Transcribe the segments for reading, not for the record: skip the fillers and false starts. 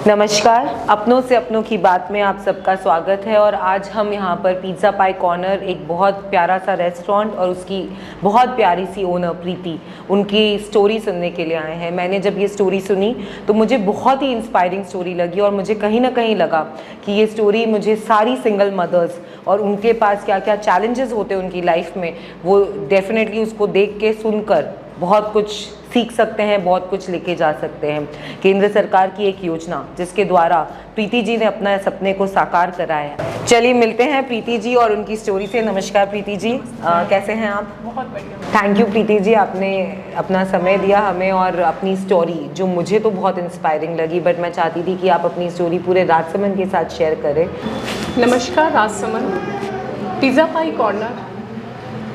नमस्कार, अपनों से अपनों की बात में आप सबका स्वागत है। और आज हम यहाँ पर पिज़्ज़ा पाई कॉर्नर, एक बहुत प्यारा सा रेस्टोरेंट और उसकी बहुत प्यारी सी ओनर प्रीति, उनकी स्टोरी सुनने के लिए आए हैं। मैंने जब ये स्टोरी सुनी तो मुझे बहुत ही इंस्पायरिंग स्टोरी लगी और मुझे कहीं ना कहीं लगा कि ये स्टोरी मुझे सारी सिंगल मदर्स और उनके पास क्या क्या चैलेंजेस होते हैं उनकी लाइफ में, वो डेफिनेटली उसको देख के सुनकर बहुत कुछ सीख सकते हैं, बहुत कुछ लेके जा सकते हैं। केंद्र सरकार की एक योजना जिसके द्वारा प्रीति जी ने अपना सपने को साकार कराया है। चलिए मिलते हैं प्रीति जी और उनकी स्टोरी से। नमस्कार प्रीति जी, कैसे हैं आप? बहुत बढ़िया। थैंक यू प्रीति जी, आपने अपना समय दिया हमें और अपनी स्टोरी जो मुझे तो बहुत इंस्पायरिंग लगी, बट मैं चाहती थी कि आप अपनी स्टोरी पूरे राजसमंद के साथ शेयर करें। नमस्कार राजसमंद। पिज़्ज़ा पाई कॉर्नर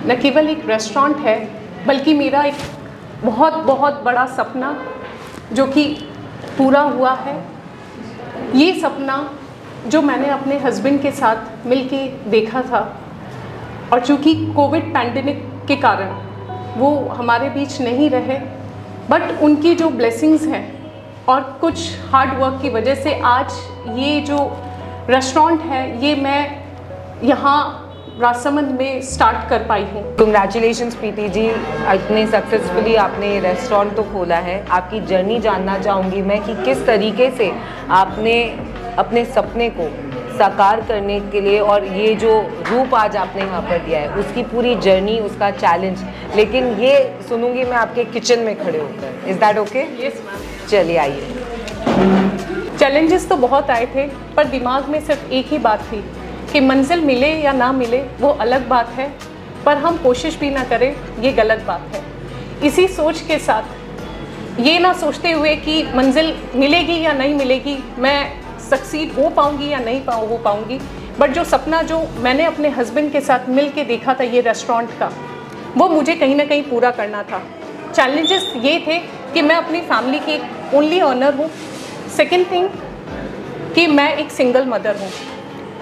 न केवल एक रेस्टोरेंट है, बल्कि मेरा एक बहुत बहुत बड़ा सपना जो कि पूरा हुआ है। ये सपना जो मैंने अपने हस्बैंड के साथ मिलके देखा था, और चूँकि कोविड पैंडेमिक के कारण वो हमारे बीच नहीं रहे, बट उनकी जो ब्लेसिंग्स हैं और कुछ हार्ड वर्क की वजह से आज ये जो रेस्टोरेंट है ये मैं यहाँ राजसमंद में स्टार्ट कर पाई हूँ। कंग्रेचुलेशंस प्रीति जी, इतने सक्सेसफुली आपने रेस्टोरेंट तो खोला है। आपकी जर्नी जानना चाहूँगी मैं कि किस तरीके से आपने अपने सपने को साकार करने के लिए, और ये जो रूप आज आपने यहाँ पर दिया है उसकी पूरी जर्नी, उसका चैलेंज। लेकिन ये सुनूंगी मैं आपके किचन में खड़े होकर। Is that okay? Yes ma'am. चलिए आइए। चैलेंजेस तो बहुत आए थे, पर दिमाग में सिर्फ एक ही बात थी कि मंजिल मिले या ना मिले वो अलग बात है, पर हम कोशिश भी ना करें ये गलत बात है। इसी सोच के साथ, ये ना सोचते हुए कि मंजिल मिलेगी या नहीं मिलेगी, मैं सक्सीड हो पाऊँगी या नहीं हो पाऊँगी, बट जो सपना जो मैंने अपने हस्बैंड के साथ मिल के देखा था ये रेस्टोरेंट का, वो मुझे कहीं ना कहीं पूरा करना था। चैलेंजेस ये थे कि मैं अपनी फैमिली की ओनली ऑनर हूँ। सेकेंड थिंग कि मैं एक सिंगल मदर हूँ।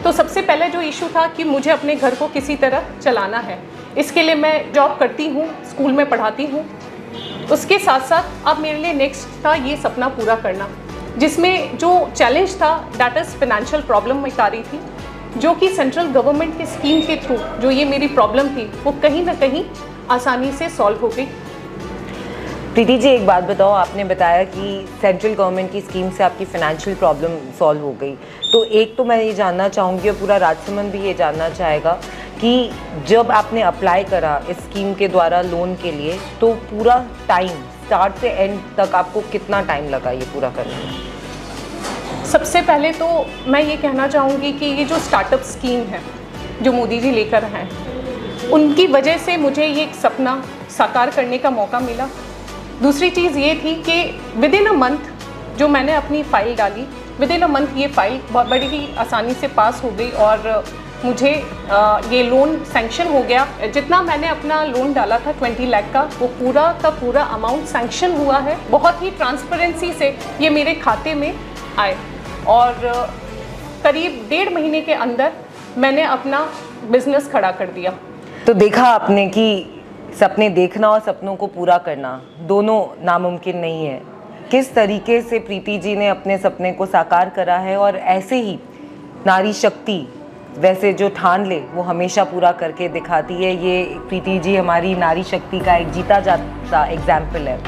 तो सबसे पहले जो इशू था कि मुझे अपने घर को किसी तरह चलाना है। इसके लिए मैं जॉब करती हूँ, स्कूल में पढ़ाती हूँ। उसके साथ साथ अब मेरे लिए नेक्स्ट था ये सपना पूरा करना, जिसमें जो चैलेंज था दैट इज़ फिनेंशियल प्रॉब्लम मैं आ रही थी, जो कि सेंट्रल गवर्नमेंट की स्कीम के थ्रू जो ये मेरी प्रॉब्लम थी वो कहीं ना कहीं आसानी से सॉल्व हो गई। प्रीति जी एक बात बताओ, आपने बताया कि सेंट्रल गवर्नमेंट की स्कीम से आपकी फाइनेंशियल प्रॉब्लम सॉल्व हो गई, तो एक तो मैं ये जानना चाहूँगी और पूरा राजसमंद भी ये जानना चाहेगा कि जब आपने अप्लाई करा इस स्कीम के द्वारा लोन के लिए, तो पूरा टाइम स्टार्ट से एंड तक आपको कितना टाइम लगा ये पूरा करने में? सबसे पहले तो मैं ये कहना चाहूँगी कि ये जो स्टार्टअप स्कीम है जो मोदी जी लेकर हैं, उनकी वजह से मुझे ये एक सपना साकार करने का मौका मिला। दूसरी चीज़ ये थी कि विद इन अ मंथ जो मैंने अपनी फ़ाइल डाली, विद इन अ मंथ ये फ़ाइल बहुत बड़ी ही आसानी से पास हो गई और मुझे ये लोन सैंक्शन हो गया। जितना मैंने अपना लोन डाला था 20 लाख का, वो पूरा का पूरा अमाउंट सैंक्शन हुआ है। बहुत ही ट्रांसपेरेंसी से ये मेरे खाते में आए और करीब 1.5 महीने के अंदर मैंने अपना बिजनेस खड़ा कर दिया। तो देखा आपने कि सपने देखना और सपनों को पूरा करना दोनों नामुमकिन नहीं है। किस तरीके से प्रीति जी ने अपने सपने को साकार करा है, और ऐसे ही नारी शक्ति वैसे जो ठान ले वो हमेशा पूरा करके दिखाती है। ये प्रीति जी हमारी नारी शक्ति का एक जीता जाता एग्जाम्पल है।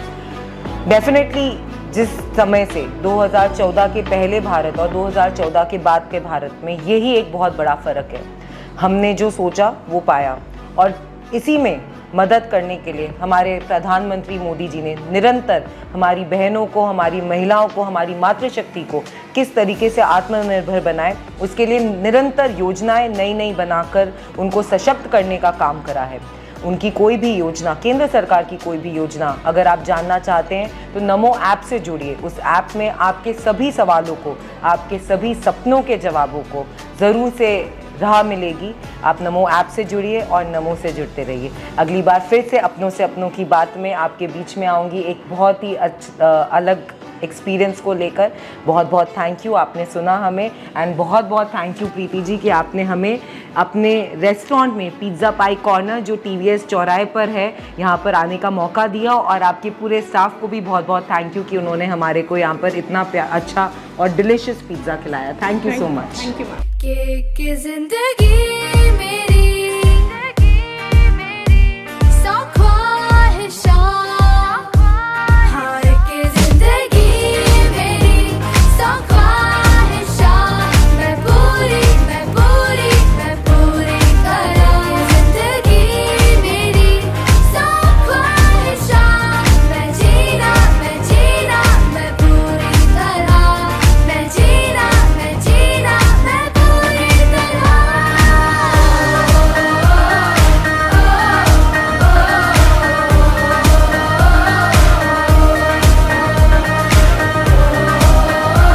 डेफिनेटली जिस समय से 2014 के पहले भारत और 2014 के बाद के भारत में यही एक बहुत बड़ा फ़र्क है। हमने जो सोचा वो पाया, और इसी में मदद करने के लिए हमारे प्रधानमंत्री मोदी जी ने निरंतर हमारी बहनों को, हमारी महिलाओं को, हमारी मातृशक्ति को किस तरीके से आत्मनिर्भर बनाए, उसके लिए निरंतर योजनाएं नई नई बनाकर उनको सशक्त करने का काम करा है। उनकी कोई भी योजना, केंद्र सरकार की कोई भी योजना अगर आप जानना चाहते हैं तो नमो ऐप से जुड़िए। उस ऐप में आपके सभी सवालों को, आपके सभी सपनों के जवाबों को ज़रूर से राह मिलेगी। आप नमो ऐप से जुड़िए और नमो से जुड़ते रहिए। अगली बार फिर से अपनों की बात में आपके बीच में आऊँगी एक बहुत ही अलग एक्सपीरियंस को लेकर। बहुत बहुत थैंक यू, आपने सुना हमें। एंड बहुत बहुत थैंक यू प्रीति जी कि आपने हमें अपने रेस्टोरेंट में पिज़्ज़ा पाई कॉर्नर जो TVS चौराहे पर है यहाँ पर आने का मौका दिया। और आपके पूरे स्टाफ को भी बहुत बहुत थैंक यू कि उन्होंने हमारे को यहाँ पर इतना अच्छा और डिलिशियस पिज़्ज़ा खिलाया। Thank you so much. Thank you ma'am. कि जिंदगी